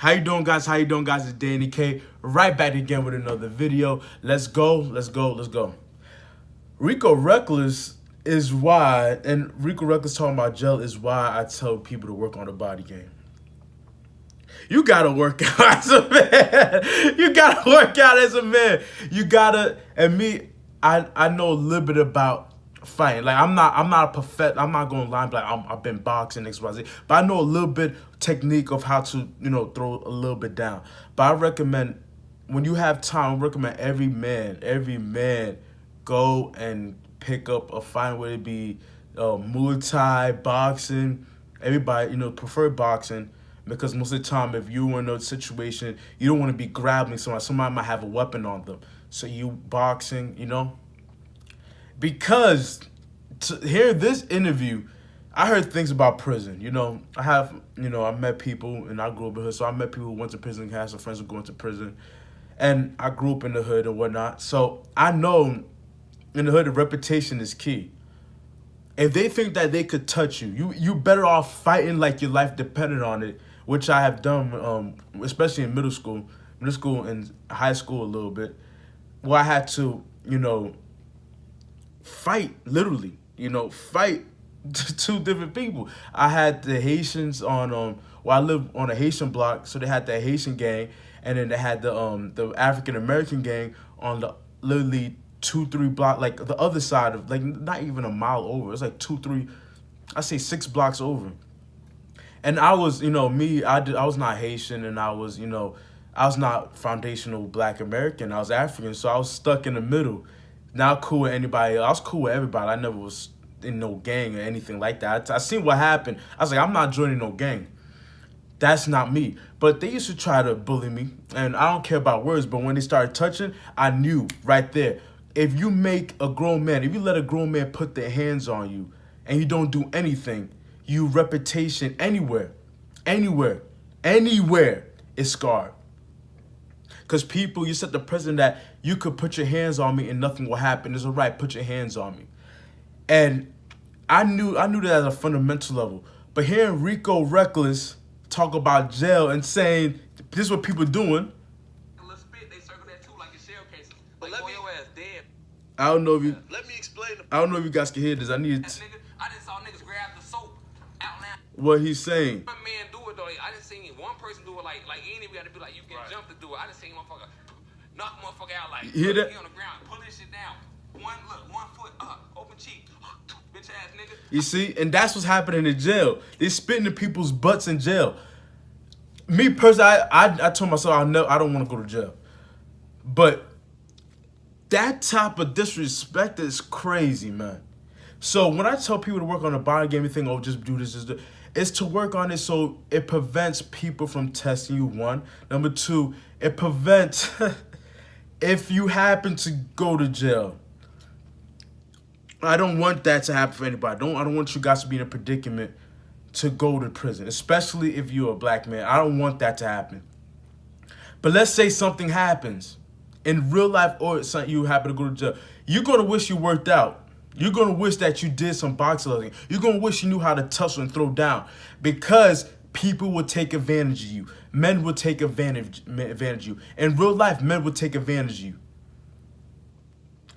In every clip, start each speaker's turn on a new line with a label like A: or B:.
A: How you doing, guys? How you doing, guys? It's Danny K. Right back again with another video. Let's go. Let's go. Let's go. Rico Reckless is why, and Rico Reckless talking about gel is why I tell people to work on the body game. You gotta work out as a man. You gotta work out as a man. You gotta, and me, I know a little bit about fighting. Like I'm not a perfect. I'm not going to lie like I've been boxing XYZ, but I know a little bit technique of how to throw a little bit down. But I recommend when you have time, I recommend every man go and pick up a fight, whether it be Muay Thai, boxing. Everybody prefer boxing. Because most of the time, if you're in a situation, you don't want to be grabbing somebody. Somebody might have a weapon on them. So you boxing, Because to hear this interview, I heard things about prison. I met people, and I grew up in the hood. So I met people who went to prison, had some friends who go into prison. And I grew up in the hood and whatnot. So I know in the hood, the reputation is key. If they think that they could touch you better off fighting like your life depended on it, which I have done, especially in middle school and high school a little bit, where I had to, fight, literally, fight two different people. I had the Haitians on, I lived on a Haitian block, so they had the Haitian gang, and then they had the African-American gang on the literally 2-3 block, like the other side of, like not even a mile over. It's like 2-3, I say 6 blocks over. And I was, I was not Haitian, and I was not foundational Black American. I was African, so I was stuck in the middle. Not cool with anybody. I was cool with everybody. I never was in no gang or anything like that. I seen what happened. I was like, I'm not joining no gang. That's not me. But they used to try to bully me, and I don't care about words, but when they started touching, I knew right there. If you make a grown man, if you let a grown man put their hands on you and you don't do anything, your reputation anywhere is scarred. Because people, you set the precedent that you could put your hands on me and nothing will happen. It's all right, put your hands on me. And I knew that at a fundamental level. But hearing Rico Reckless talk about jail and saying this is what people doing. I don't know if you. Let me explain. I don't know if you guys can hear this. I need.
B: I just saw niggas grab the soap out now.
A: What he's saying.
B: One man do it though. I just seen one person do it like any we got to be like you can jump to do it. I just seen motherfucker knock motherfucker out like
A: hear that?
B: He on the ground, pull this shit down. One foot up, open cheek, bitch ass nigga.
A: You see, and that's what's happening in jail. They spitting in people's butts in jail. Me personally, I told myself I don't want to go to jail, but that type of disrespect is crazy, man. So when I tell people to work on the body game thing, oh, just do this, it's to work on it so it prevents people from testing you, one. Number two, it prevents, if you happen to go to jail, I don't want that to happen for anybody. I don't want you guys to be in a predicament to go to prison, especially if you're a black man. I don't want that to happen. But let's say something happens in real life or something you happen to go to jail. You're going to wish you worked out. You're going to wish that you did some boxing. You're going to wish you knew how to tussle and throw down because people will take advantage of you. Men will take advantage of you. In real life, men will take advantage of you.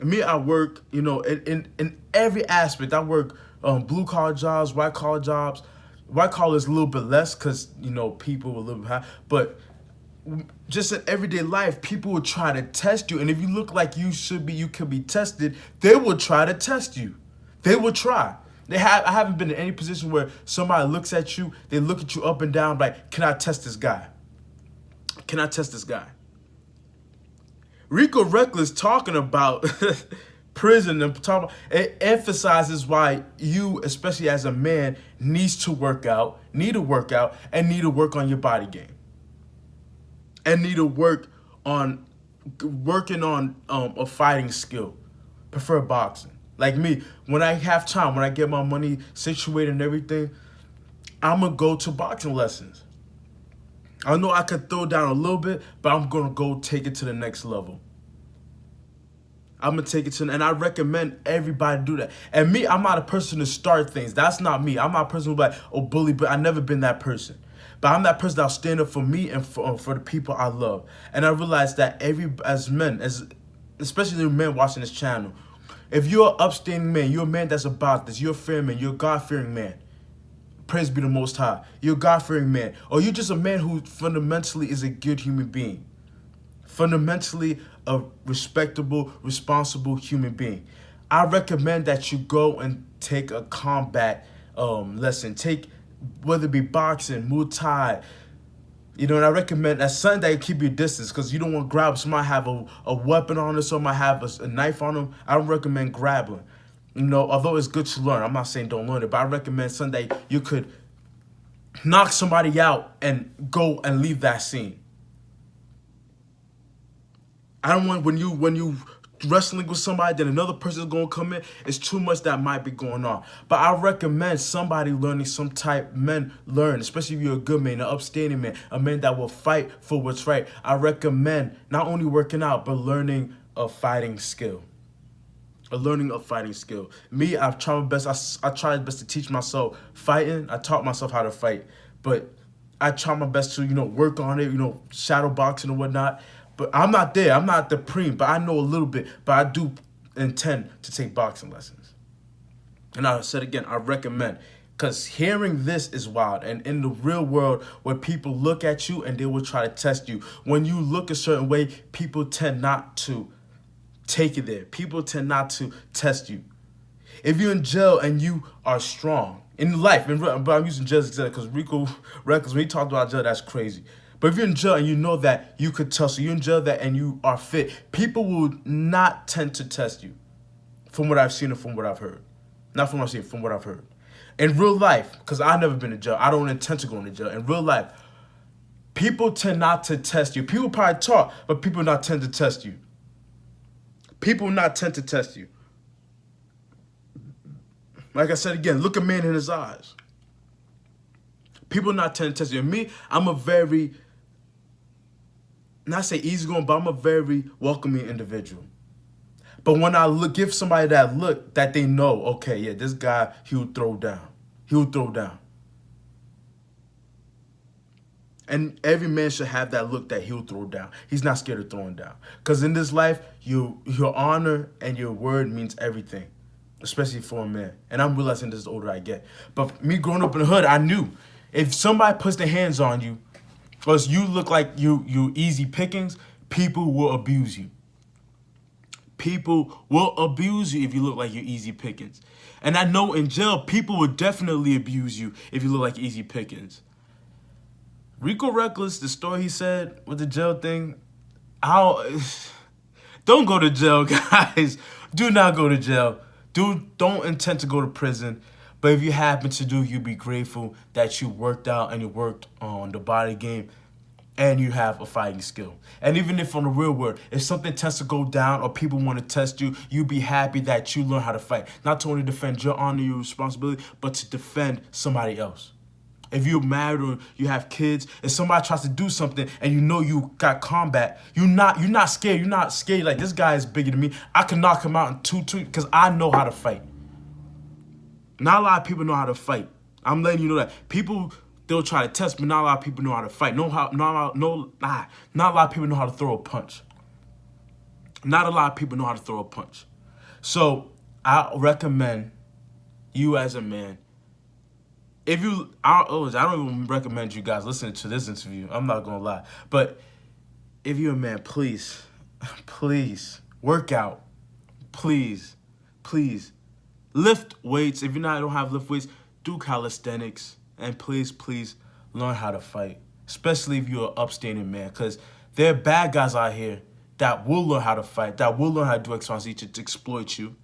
A: Me, I work, in every aspect. I work blue-collar jobs, white-collar jobs. White-collar is a little bit less because, people are a little bit high. But just in everyday life, people will try to test you. And if you look like you could be tested, they will try to test you. They will try. I haven't been in any position where somebody looks at you, they look at you up and down like, can I test this guy? Can I test this guy? Rico Reckless talking about prison and it emphasizes why you, especially as a man, need to work out, and need to work on your body game. And need to working on a fighting skill. Prefer boxing. Like me, when I have time, when I get my money situated and everything, I'm going to go to boxing lessons. I know I could throw down a little bit, but I'm going to go take it to the next level. I'm going to take it to, and I recommend everybody do that. And me, I'm not a person to start things. That's not me. I'm not a person who's like, oh, bully, but I've never been that person. But I'm that person that'll stand up for me and for the people I love. And I realized that as men, especially the men watching this channel, if you're an upstanding man, you're a man that's about this, you're a fair man, you're a God-fearing man. Praise be the Most High. You're a God-fearing man. Or you're just a man who fundamentally is a good human being. Fundamentally a respectable, responsible human being. I recommend that you go and take a combat lesson. Take, whether it be boxing, Muay Thai, and I recommend that's something that you keep your distance, because you don't want to grab. Somebody have a weapon on them, somebody have a knife on them. I don't recommend grabbing. Although it's good to learn. I'm not saying don't learn it, but I recommend something that you could knock somebody out and go and leave that scene. I don't want when you wrestling with somebody, then another person is going to come in. It's too much that might be going on. But I recommend somebody learning some type, men learn, especially if you're a good man, an upstanding man, a man that will fight for what's right. I recommend not only working out, but learning a fighting skill. Me, I've tried my best. I tried my best to teach myself fighting. I taught myself how to fight. But I try my best to, work on it, shadow boxing and whatnot. But I'm not there. I'm not the preem, but I know a little bit. But I do intend to take boxing lessons. And I said again, I recommend. Because hearing this is wild. And in the real world, where people look at you and they will try to test you. When you look a certain way, people tend not to take it there. People tend not to test you. If you're in jail and you are strong, in life, but I'm using jail because Rico Reckless, when he talked about jail, that's crazy. But if you're in jail and you know that you could tussle, you're in jail that and you are fit, people will not tend to test you, from what I've seen and from what I've heard. Not from what I've seen, from what I've heard. In real life, because I've never been in jail, I don't intend to go into jail. In real life, people tend not to test you. People probably talk, but people not tend to test you. People not tend to test you. Like I said again, look a man in his eyes. People not tend to test you. And me, I'm a very, not say easygoing, but I'm a very welcoming individual. But when I give somebody that look, that they know, okay, yeah, this guy, he will throw down. He will throw down. And every man should have that look that he'll throw down. He's not scared of throwing down. Because in this life, your honor and your word means everything, especially for a man. And I'm realizing this the older I get. But me growing up in the hood, I knew if somebody puts their hands on you, or you look like you easy pickings, people will abuse you. People will abuse you if you look like you're easy pickings. And I know in jail, people will definitely abuse you if you look like easy pickings. Rico Reckless, the story he said with the jail thing, don't go to jail, guys. Do not go to jail. Don't intend to go to prison. But if you happen to do, you be grateful that you worked out and you worked on the body game and you have a fighting skill. And even if on the real world, if something tends to go down or people want to test you, you be happy that you learn how to fight. Not to only defend your honor, your responsibility, but to defend somebody else. If you're married or you have kids, if somebody tries to do something and you know you got combat, you're not scared. You're not scared like this guy is bigger than me. I can knock him out in two because I know how to fight. Not a lot of people know how to fight. I'm letting you know that. People, they'll try to test, but not a lot of people know how to fight. Not a lot of people know how to throw a punch. Not a lot of people know how to throw a punch. So I recommend you as a man, I don't even recommend you guys listening to this interview. I'm not going to lie. But if you're a man, please work out. Please. Lift weights. If don't have lift weights, do calisthenics. And please learn how to fight. Especially if you're an upstanding man. Because there are bad guys out here that will learn how to fight, that will learn how to do X, Y, Z to exploit you.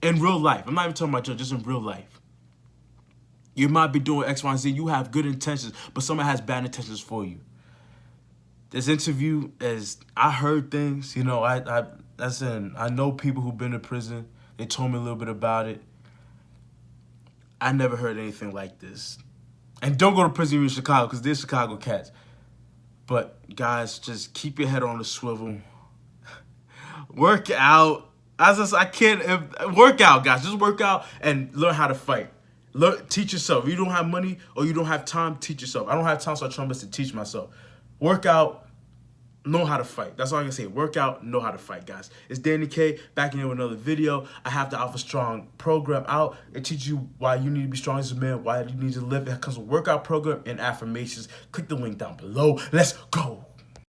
A: In real life. I'm not even talking about just in real life. You might be doing X, Y, Z. You have good intentions, but someone has bad intentions for you. This interview I heard things. I know people who've been to prison. They told me a little bit about it. I never heard anything like this. And don't go to prison in Chicago because they're Chicago cats. But guys, just keep your head on the swivel. Work out. Work out, guys. Just work out and learn how to fight. Learn, teach yourself. If you don't have money or you don't have time, teach yourself. I don't have time, so I try my best to teach myself. Work out, know how to fight. That's all I can say. Work out, know how to fight, guys. It's Danny K back in here with another video. I have the Alpha Strong program out. It teaches you why you need to be strong as a man, why you need to live. It comes with a workout program and affirmations. Click the link down below. Let's go.